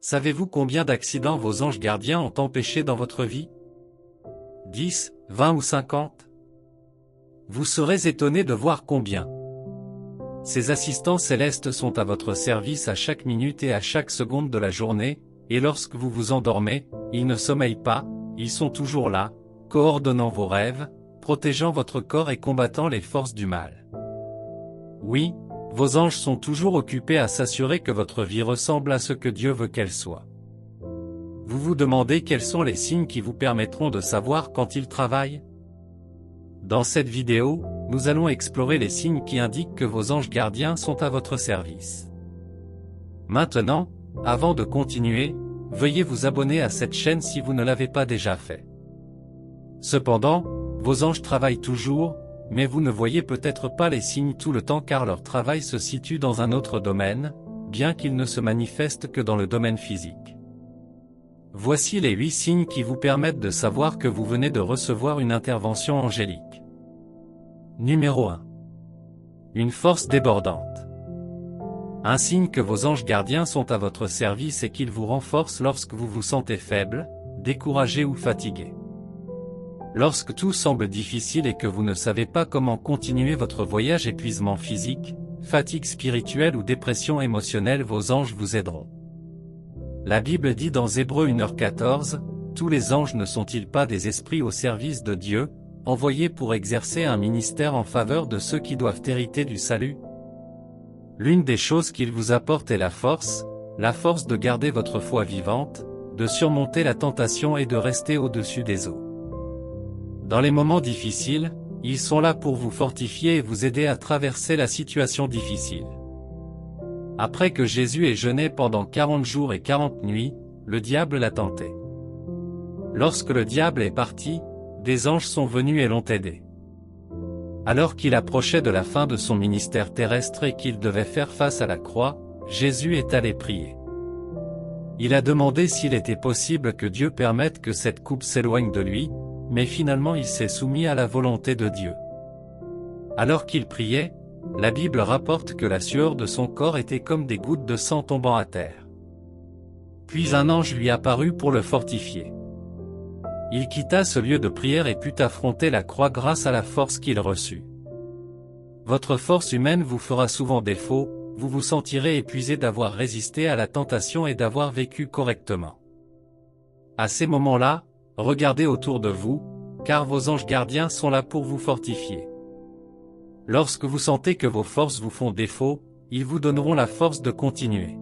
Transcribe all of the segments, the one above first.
Savez-vous combien d'accidents vos anges gardiens ont empêchés dans votre vie? 10, 20 ou 50? Vous serez étonné de voir combien. Ces assistants célestes sont à votre service à chaque minute et à chaque seconde de la journée, et lorsque vous vous endormez, ils ne sommeillent pas, ils sont toujours là, coordonnant vos rêves, protégeant votre corps et combattant les forces du mal. Oui, vos anges sont toujours occupés à s'assurer que votre vie ressemble à ce que Dieu veut qu'elle soit. Vous vous demandez quels sont les signes qui vous permettront de savoir quand ils travaillent? Dans cette vidéo, nous allons explorer les signes qui indiquent que vos anges gardiens sont à votre service. Maintenant, avant de continuer, veuillez vous abonner à cette chaîne si vous ne l'avez pas déjà fait. Cependant, vos anges travaillent toujours, mais vous ne voyez peut-être pas les signes tout le temps car leur travail se situe dans un autre domaine, bien qu'ils ne se manifestent que dans le domaine physique. Voici les 8 signes qui vous permettent de savoir que vous venez de recevoir une intervention angélique. Numéro 1. Une force débordante. Un signe que vos anges gardiens sont à votre service et qu'ils vous renforcent lorsque vous vous sentez faible, découragé ou fatigué. Lorsque tout semble difficile et que vous ne savez pas comment continuer votre voyage, épuisement physique, fatigue spirituelle ou dépression émotionnelle, vos anges vous aideront. La Bible dit dans Hébreux 1h14, « Tous les anges ne sont-ils pas des esprits au service de Dieu, envoyés pour exercer un ministère en faveur de ceux qui doivent hériter du salut ?» L'une des choses qu'ils vous apportent est la force de garder votre foi vivante, de surmonter la tentation et de rester au-dessus des eaux. Dans les moments difficiles, ils sont là pour vous fortifier et vous aider à traverser la situation difficile. Après que Jésus ait jeûné pendant 40 jours et 40 nuits, le diable l'a tenté. Lorsque le diable est parti, des anges sont venus et l'ont aidé. Alors qu'il approchait de la fin de son ministère terrestre et qu'il devait faire face à la croix, Jésus est allé prier. Il a demandé s'il était possible que Dieu permette que cette coupe s'éloigne de lui, mais finalement il s'est soumis à la volonté de Dieu. Alors qu'il priait, la Bible rapporte que la sueur de son corps était comme des gouttes de sang tombant à terre. Puis un ange lui apparut pour le fortifier. Il quitta ce lieu de prière et put affronter la croix grâce à la force qu'il reçut. Votre force humaine vous fera souvent défaut, vous vous sentirez épuisé d'avoir résisté à la tentation et d'avoir vécu correctement. À ces moments-là, regardez autour de vous, car vos anges gardiens sont là pour vous fortifier. Lorsque vous sentez que vos forces vous font défaut, ils vous donneront la force de continuer.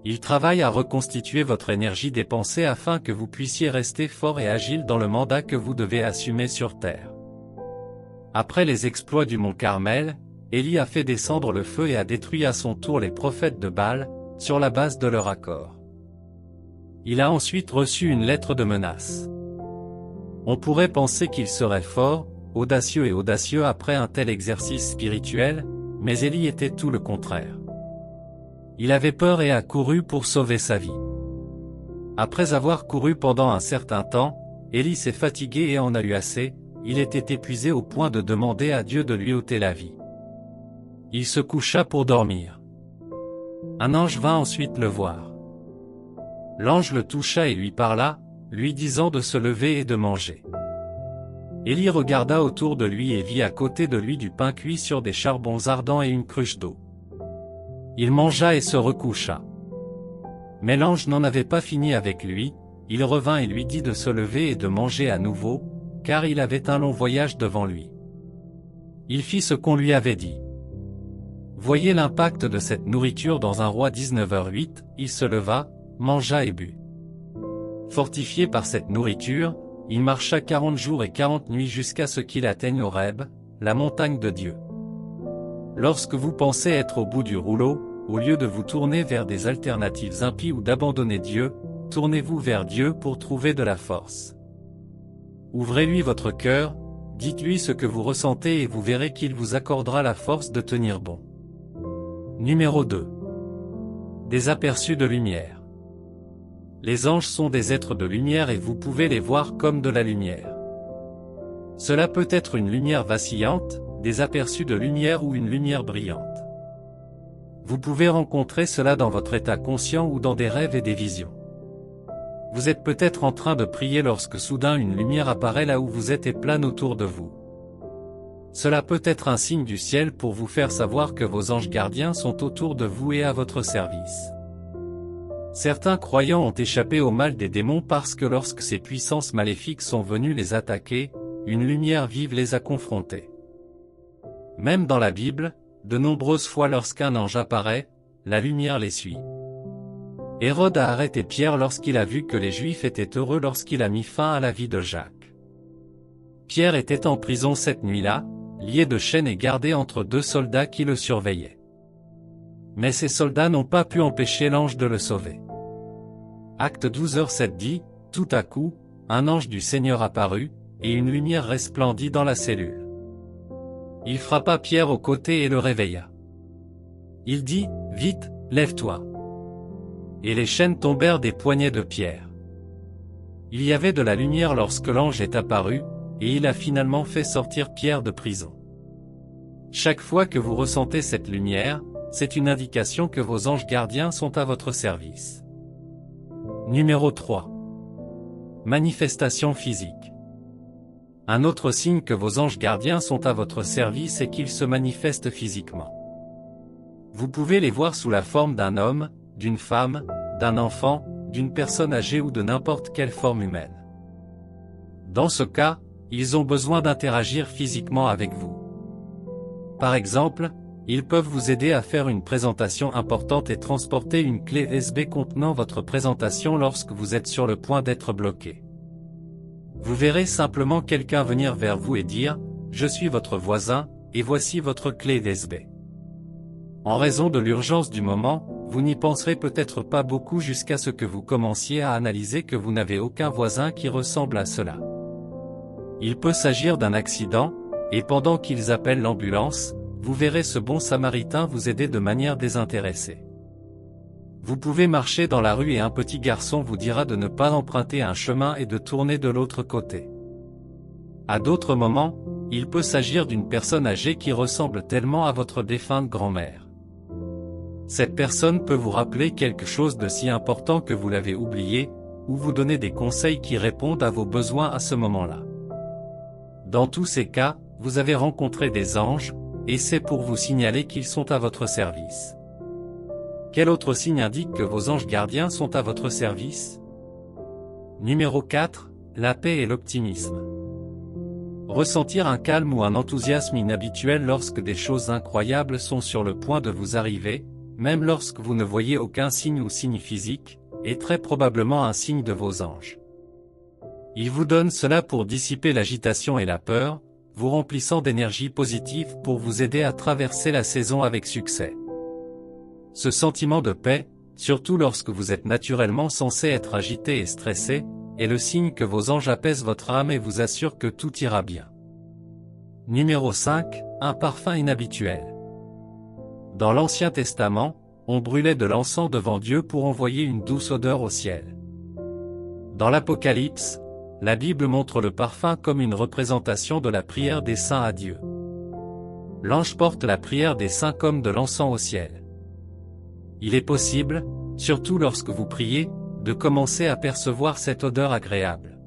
Ils travaillent à reconstituer votre énergie dépensée afin que vous puissiez rester fort et agile dans le mandat que vous devez assumer sur terre. Après les exploits du mont Carmel, Élie a fait descendre le feu et a détruit à son tour les prophètes de Baal, sur la base de leur accord. Il a ensuite reçu une lettre de menace. On pourrait penser qu'il serait fort, audacieux après un tel exercice spirituel, mais Élie était tout le contraire. Il avait peur et a couru pour sauver sa vie. Après avoir couru pendant un certain temps, Élie s'est fatigué et en a eu assez, il était épuisé au point de demander à Dieu de lui ôter la vie. Il se coucha pour dormir. Un ange vint ensuite le voir. L'ange le toucha et lui parla, lui disant de se lever et de manger. Élie regarda autour de lui et vit à côté de lui du pain cuit sur des charbons ardents et une cruche d'eau. Il mangea et se recoucha. Mais l'ange n'en avait pas fini avec lui, il revint et lui dit de se lever et de manger à nouveau, car il avait un long voyage devant lui. Il fit ce qu'on lui avait dit. Voyez l'impact de cette nourriture dans un roi 19h08, il se leva, mangea et but. Fortifié par cette nourriture, il marcha 40 jours et 40 nuits jusqu'à ce qu'il atteigne Horeb, la montagne de Dieu. Lorsque vous pensez être au bout du rouleau, au lieu de vous tourner vers des alternatives impies ou d'abandonner Dieu, tournez-vous vers Dieu pour trouver de la force. Ouvrez-lui votre cœur, dites-lui ce que vous ressentez et vous verrez qu'il vous accordera la force de tenir bon. Numéro 2. Des aperçus de lumière. Les anges sont des êtres de lumière et vous pouvez les voir comme de la lumière. Cela peut être une lumière vacillante, des aperçus de lumière ou une lumière brillante. Vous pouvez rencontrer cela dans votre état conscient ou dans des rêves et des visions. Vous êtes peut-être en train de prier lorsque soudain une lumière apparaît là où vous êtes et plane autour de vous. Cela peut être un signe du ciel pour vous faire savoir que vos anges gardiens sont autour de vous et à votre service. Certains croyants ont échappé au mal des démons parce que lorsque ces puissances maléfiques sont venues les attaquer, une lumière vive les a confrontés. Même dans la Bible, de nombreuses fois lorsqu'un ange apparaît, la lumière les suit. Hérode a arrêté Pierre lorsqu'il a vu que les Juifs étaient heureux lorsqu'il a mis fin à la vie de Jacques. Pierre était en prison cette nuit-là, lié de chaînes et gardé entre deux soldats qui le surveillaient. Mais ces soldats n'ont pas pu empêcher l'ange de le sauver. Acte 12h7 dit, tout à coup, un ange du Seigneur apparut, et une lumière resplendit dans la cellule. Il frappa Pierre au côté et le réveilla. Il dit, vite, lève-toi. Et les chaînes tombèrent des poignets de Pierre. Il y avait de la lumière lorsque l'ange est apparu, et il a finalement fait sortir Pierre de prison. Chaque fois que vous ressentez cette lumière, c'est une indication que vos anges gardiens sont à votre service. Numéro 3. Manifestation physique. Un autre signe que vos anges gardiens sont à votre service est qu'ils se manifestent physiquement. Vous pouvez les voir sous la forme d'un homme, d'une femme, d'un enfant, d'une personne âgée ou de n'importe quelle forme humaine. Dans ce cas, ils ont besoin d'interagir physiquement avec vous. Par exemple, ils peuvent vous aider à faire une présentation importante et transporter une clé USB contenant votre présentation lorsque vous êtes sur le point d'être bloqué. Vous verrez simplement quelqu'un venir vers vous et dire « Je suis votre voisin, et voici votre clé USB ». En raison de l'urgence du moment, vous n'y penserez peut-être pas beaucoup jusqu'à ce que vous commenciez à analyser que vous n'avez aucun voisin qui ressemble à cela. Il peut s'agir d'un accident, et pendant qu'ils appellent l'ambulance, vous verrez ce bon samaritain vous aider de manière désintéressée. Vous pouvez marcher dans la rue et un petit garçon vous dira de ne pas emprunter un chemin et de tourner de l'autre côté. À d'autres moments, il peut s'agir d'une personne âgée qui ressemble tellement à votre défunte grand-mère. Cette personne peut vous rappeler quelque chose de si important que vous l'avez oublié, ou vous donner des conseils qui répondent à vos besoins à ce moment-là. Dans tous ces cas, vous avez rencontré des anges, et c'est pour vous signaler qu'ils sont à votre service. Quel autre signe indique que vos anges gardiens sont à votre service? Numéro 4, la paix et l'optimisme. Ressentir un calme ou un enthousiasme inhabituel lorsque des choses incroyables sont sur le point de vous arriver, même lorsque vous ne voyez aucun signe ou signe physique, est très probablement un signe de vos anges. Ils vous donnent cela pour dissiper l'agitation et la peur, vous remplissant d'énergie positive pour vous aider à traverser la saison avec succès. Ce sentiment de paix, surtout lorsque vous êtes naturellement censé être agité et stressé, est le signe que vos anges apaisent votre âme et vous assurent que tout ira bien. Numéro 5, un parfum inhabituel. Dans l'Ancien Testament, on brûlait de l'encens devant Dieu pour envoyer une douce odeur au ciel. Dans l'Apocalypse, la Bible montre le parfum comme une représentation de la prière des saints à Dieu. L'ange porte la prière des saints comme de l'encens au ciel. Il est possible, surtout lorsque vous priez, de commencer à percevoir cette odeur agréable.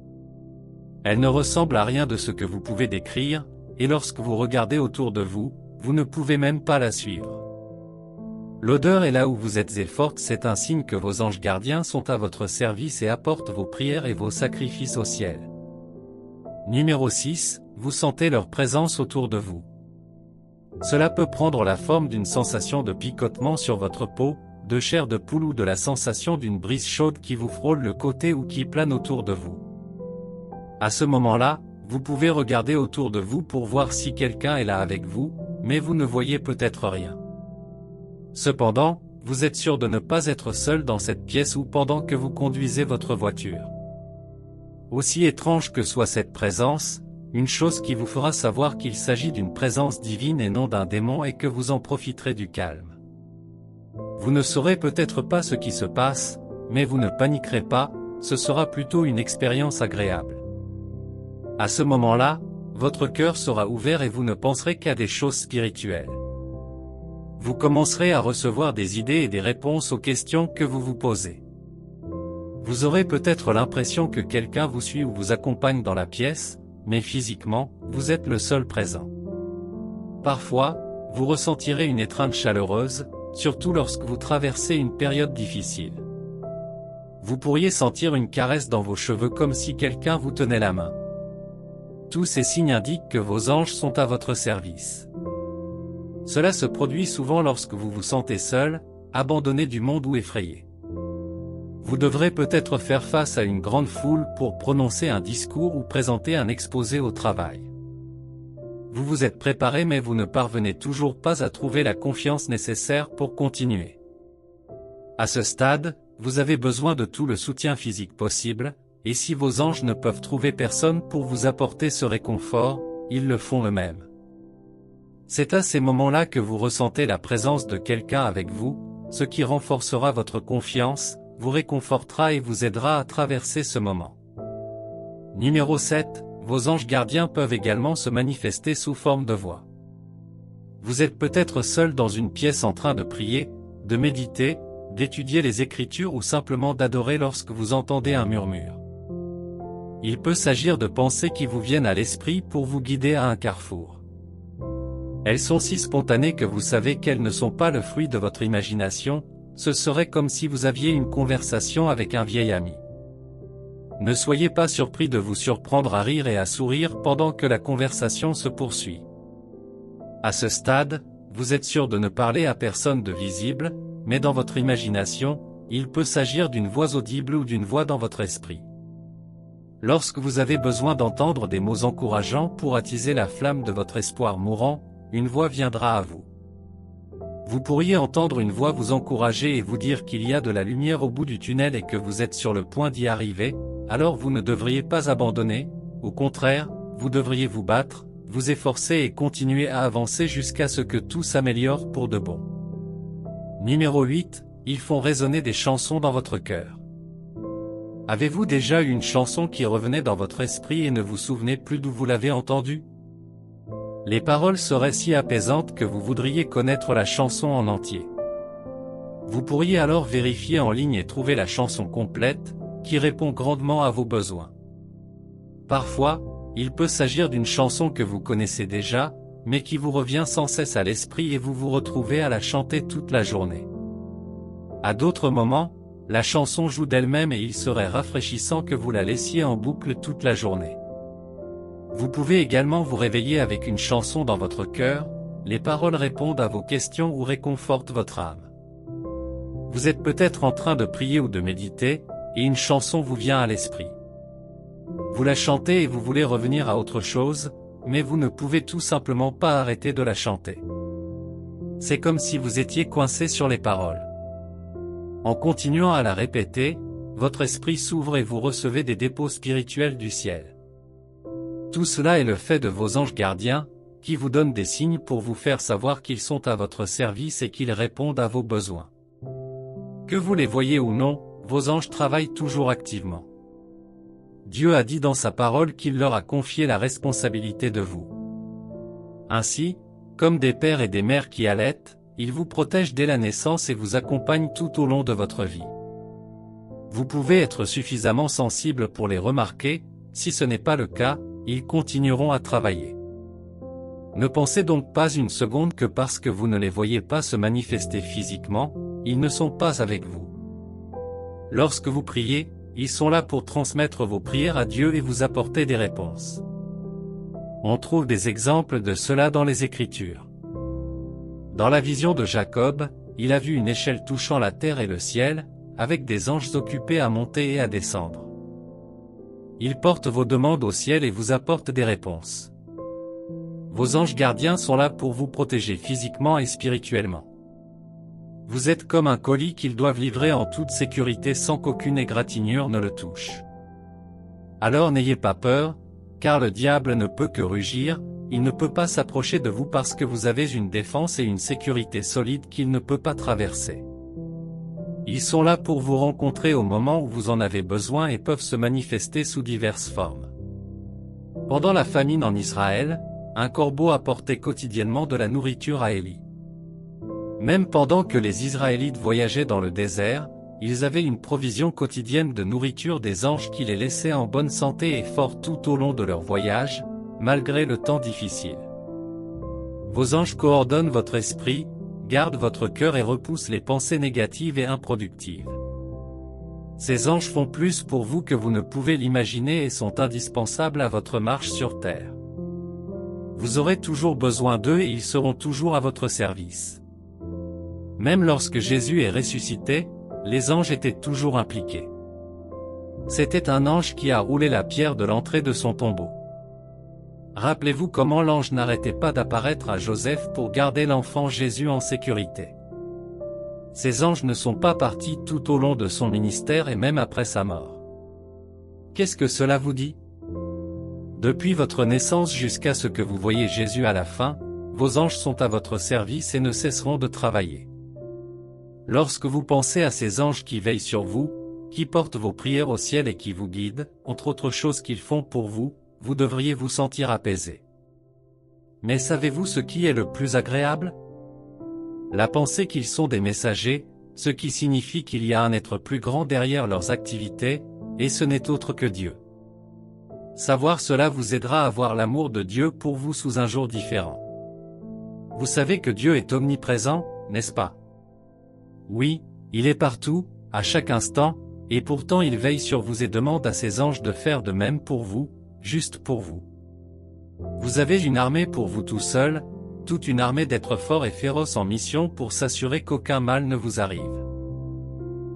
Elle ne ressemble à rien de ce que vous pouvez décrire, et lorsque vous regardez autour de vous, vous ne pouvez même pas la suivre. L'odeur est là où vous êtes et forte, c'est un signe que vos anges gardiens sont à votre service et apportent vos prières et vos sacrifices au ciel. Numéro 6, vous sentez leur présence autour de vous. Cela peut prendre la forme d'une sensation de picotement sur votre peau, de chair de poule ou de la sensation d'une brise chaude qui vous frôle le côté ou qui plane autour de vous. À ce moment-là, vous pouvez regarder autour de vous pour voir si quelqu'un est là avec vous, mais vous ne voyez peut-être rien. Cependant, vous êtes sûr de ne pas être seul dans cette pièce ou pendant que vous conduisez votre voiture. Aussi étrange que soit cette présence, une chose qui vous fera savoir qu'il s'agit d'une présence divine et non d'un démon et que vous en profiterez du calme. Vous ne saurez peut-être pas ce qui se passe, mais vous ne paniquerez pas, ce sera plutôt une expérience agréable. À ce moment-là, votre cœur sera ouvert et vous ne penserez qu'à des choses spirituelles. Vous commencerez à recevoir des idées et des réponses aux questions que vous vous posez. Vous aurez peut-être l'impression que quelqu'un vous suit ou vous accompagne dans la pièce, mais physiquement, vous êtes le seul présent. Parfois, vous ressentirez une étreinte chaleureuse, surtout lorsque vous traversez une période difficile. Vous pourriez sentir une caresse dans vos cheveux comme si quelqu'un vous tenait la main. Tous ces signes indiquent que vos anges sont à votre service. Cela se produit souvent lorsque vous vous sentez seul, abandonné du monde ou effrayé. Vous devrez peut-être faire face à une grande foule pour prononcer un discours ou présenter un exposé au travail. Vous vous êtes préparé mais vous ne parvenez toujours pas à trouver la confiance nécessaire pour continuer. À ce stade, vous avez besoin de tout le soutien physique possible, et si vos anges ne peuvent trouver personne pour vous apporter ce réconfort, ils le font eux-mêmes. C'est à ces moments-là que vous ressentez la présence de quelqu'un avec vous, ce qui renforcera votre confiance, vous réconfortera et vous aidera à traverser ce moment. Numéro 7. Vos anges gardiens peuvent également se manifester sous forme de voix. Vous êtes peut-être seul dans une pièce en train de prier, de méditer, d'étudier les Écritures ou simplement d'adorer lorsque vous entendez un murmure. Il peut s'agir de pensées qui vous viennent à l'esprit pour vous guider à un carrefour. Elles sont si spontanées que vous savez qu'elles ne sont pas le fruit de votre imagination, ce serait comme si vous aviez une conversation avec un vieil ami. Ne soyez pas surpris de vous surprendre à rire et à sourire pendant que la conversation se poursuit. À ce stade, vous êtes sûr de ne parler à personne de visible, mais dans votre imagination, il peut s'agir d'une voix audible ou d'une voix dans votre esprit. Lorsque vous avez besoin d'entendre des mots encourageants pour attiser la flamme de votre espoir mourant, une voix viendra à vous. Vous pourriez entendre une voix vous encourager et vous dire qu'il y a de la lumière au bout du tunnel et que vous êtes sur le point d'y arriver, alors vous ne devriez pas abandonner, au contraire, vous devriez vous battre, vous efforcer et continuer à avancer jusqu'à ce que tout s'améliore pour de bon. Numéro 8. Ils font résonner des chansons dans votre cœur. Avez-vous déjà eu une chanson qui revenait dans votre esprit et ne vous souvenez plus d'où vous l'avez entendue? Les paroles seraient si apaisantes que vous voudriez connaître la chanson en entier. Vous pourriez alors vérifier en ligne et trouver la chanson complète, qui répond grandement à vos besoins. Parfois, il peut s'agir d'une chanson que vous connaissez déjà, mais qui vous revient sans cesse à l'esprit et vous vous retrouvez à la chanter toute la journée. À d'autres moments, la chanson joue d'elle-même et il serait rafraîchissant que vous la laissiez en boucle toute la journée. Vous pouvez également vous réveiller avec une chanson dans votre cœur, les paroles répondent à vos questions ou réconfortent votre âme. Vous êtes peut-être en train de prier ou de méditer, et une chanson vous vient à l'esprit. Vous la chantez et vous voulez revenir à autre chose, mais vous ne pouvez tout simplement pas arrêter de la chanter. C'est comme si vous étiez coincé sur les paroles. En continuant à la répéter, votre esprit s'ouvre et vous recevez des dépôts spirituels du ciel. Tout cela est le fait de vos anges gardiens, qui vous donnent des signes pour vous faire savoir qu'ils sont à votre service et qu'ils répondent à vos besoins. Que vous les voyez ou non, vos anges travaillent toujours activement. Dieu a dit dans sa parole qu'il leur a confié la responsabilité de vous. Ainsi, comme des pères et des mères qui allaitent, ils vous protègent dès la naissance et vous accompagnent tout au long de votre vie. Vous pouvez être suffisamment sensible pour les remarquer, si ce n'est pas le cas, ils continueront à travailler. Ne pensez donc pas une seconde que parce que vous ne les voyez pas se manifester physiquement, ils ne sont pas avec vous. Lorsque vous priez, ils sont là pour transmettre vos prières à Dieu et vous apporter des réponses. On trouve des exemples de cela dans les Écritures. Dans la vision de Jacob, il a vu une échelle touchant la terre et le ciel, avec des anges occupés à monter et à descendre. Ils portent vos demandes au ciel et vous apportent des réponses. Vos anges gardiens sont là pour vous protéger physiquement et spirituellement. Vous êtes comme un colis qu'ils doivent livrer en toute sécurité sans qu'aucune égratignure ne le touche. Alors n'ayez pas peur, car le diable ne peut que rugir, il ne peut pas s'approcher de vous parce que vous avez une défense et une sécurité solide qu'il ne peut pas traverser. Ils sont là pour vous rencontrer au moment où vous en avez besoin et peuvent se manifester sous diverses formes. Pendant la famine en Israël, un corbeau apportait quotidiennement de la nourriture à Élie. Même pendant que les Israélites voyageaient dans le désert, ils avaient une provision quotidienne de nourriture des anges qui les laissaient en bonne santé et forts tout au long de leur voyage, malgré le temps difficile. Vos anges coordonnent votre esprit, gardent votre cœur et repoussent les pensées négatives et improductives. Ces anges font plus pour vous que vous ne pouvez l'imaginer et sont indispensables à votre marche sur terre. Vous aurez toujours besoin d'eux et ils seront toujours à votre service. Même lorsque Jésus est ressuscité, les anges étaient toujours impliqués. C'était un ange qui a roulé la pierre de l'entrée de son tombeau. Rappelez-vous comment l'ange n'arrêtait pas d'apparaître à Joseph pour garder l'enfant Jésus en sécurité. Ces anges ne sont pas partis tout au long de son ministère et même après sa mort. Qu'est-ce que cela vous dit? Depuis votre naissance jusqu'à ce que vous voyez Jésus à la fin, vos anges sont à votre service et ne cesseront de travailler. Lorsque vous pensez à ces anges qui veillent sur vous, qui portent vos prières au ciel et qui vous guident, entre autres choses qu'ils font pour vous, vous devriez vous sentir apaisé. Mais savez-vous ce qui est le plus agréable? La pensée qu'ils sont des messagers, ce qui signifie qu'il y a un être plus grand derrière leurs activités, et ce n'est autre que Dieu. Savoir cela vous aidera à voir l'amour de Dieu pour vous sous un jour différent. Vous savez que Dieu est omniprésent, n'est-ce pas? Oui, il est partout, à chaque instant, et pourtant il veille sur vous et demande à ses anges de faire de même pour vous, juste pour vous. Vous avez une armée pour vous tout seul, toute une armée d'êtres forts et féroces en mission pour s'assurer qu'aucun mal ne vous arrive.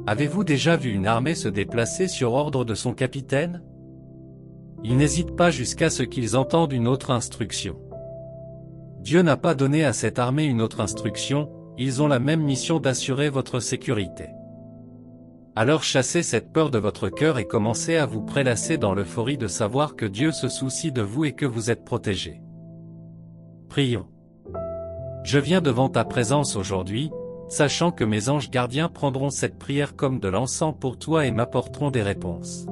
Avez-vous déjà vu une armée se déplacer sur ordre de son capitaine? Ils n'hésitent pas jusqu'à ce qu'ils entendent une autre instruction. Dieu n'a pas donné à cette armée une autre instruction, ils ont la même mission d'assurer votre sécurité. Alors chassez cette peur de votre cœur et commencez à vous prélasser dans l'euphorie de savoir que Dieu se soucie de vous et que vous êtes protégés. Prions. Je viens devant ta présence aujourd'hui, sachant que mes anges gardiens prendront cette prière comme de l'encens pour toi et m'apporteront des réponses.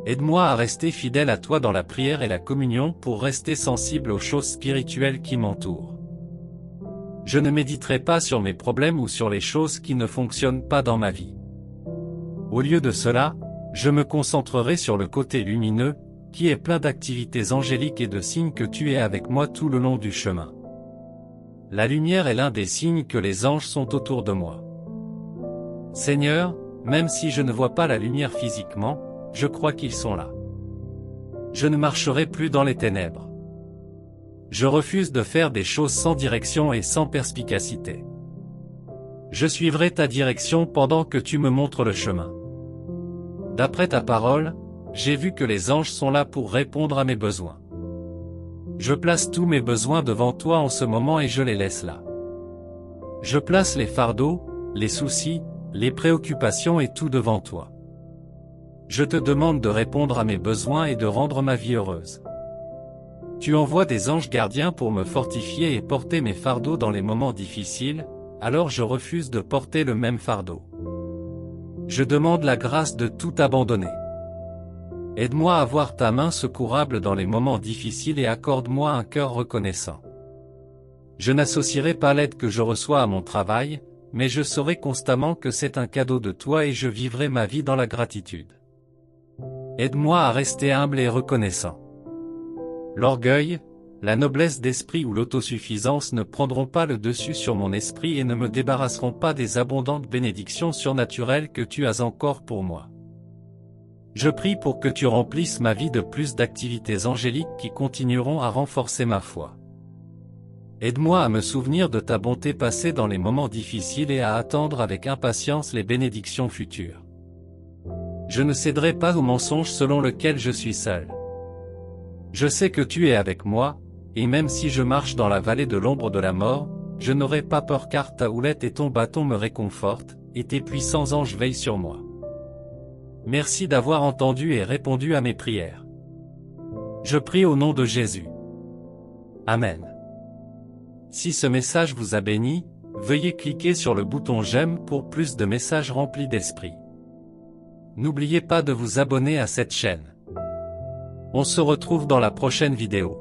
Aide-moi à rester fidèle à toi dans la prière et la communion pour rester sensible aux choses spirituelles qui m'entourent. Je ne méditerai pas sur mes problèmes ou sur les choses qui ne fonctionnent pas dans ma vie. Au lieu de cela, je me concentrerai sur le côté lumineux, qui est plein d'activités angéliques et de signes que tu es avec moi tout le long du chemin. La lumière est l'un des signes que les anges sont autour de moi. Seigneur, même si je ne vois pas la lumière physiquement, je crois qu'ils sont là. Je ne marcherai plus dans les ténèbres. Je refuse de faire des choses sans direction et sans perspicacité. Je suivrai ta direction pendant que tu me montres le chemin. D'après ta parole, j'ai vu que les anges sont là pour répondre à mes besoins. Je place tous mes besoins devant toi en ce moment et je les laisse là. Je place les fardeaux, les soucis, les préoccupations et tout devant toi. Je te demande de répondre à mes besoins et de rendre ma vie heureuse. Tu envoies des anges gardiens pour me fortifier et porter mes fardeaux dans les moments difficiles, alors je refuse de porter le même fardeau. Je demande la grâce de tout abandonner. Aide-moi à voir ta main secourable dans les moments difficiles et accorde-moi un cœur reconnaissant. Je n'associerai pas l'aide que je reçois à mon travail, mais je saurai constamment que c'est un cadeau de toi et je vivrai ma vie dans la gratitude. Aide-moi à rester humble et reconnaissant. L'orgueil, la noblesse d'esprit ou l'autosuffisance ne prendront pas le dessus sur mon esprit et ne me débarrasseront pas des abondantes bénédictions surnaturelles que tu as encore pour moi. Je prie pour que tu remplisses ma vie de plus d'activités angéliques qui continueront à renforcer ma foi. Aide-moi à me souvenir de ta bonté passée dans les moments difficiles et à attendre avec impatience les bénédictions futures. Je ne céderai pas au mensonge selon lequel je suis seul. Je sais que tu es avec moi, et même si je marche dans la vallée de l'ombre de la mort, je n'aurai pas peur car ta houlette et ton bâton me réconfortent, et tes puissants anges veillent sur moi. Merci d'avoir entendu et répondu à mes prières. Je prie au nom de Jésus. Amen. Si ce message vous a béni, veuillez cliquer sur le bouton j'aime pour plus de messages remplis d'esprit. N'oubliez pas de vous abonner à cette chaîne. On se retrouve dans la prochaine vidéo.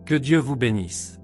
Que Dieu vous bénisse.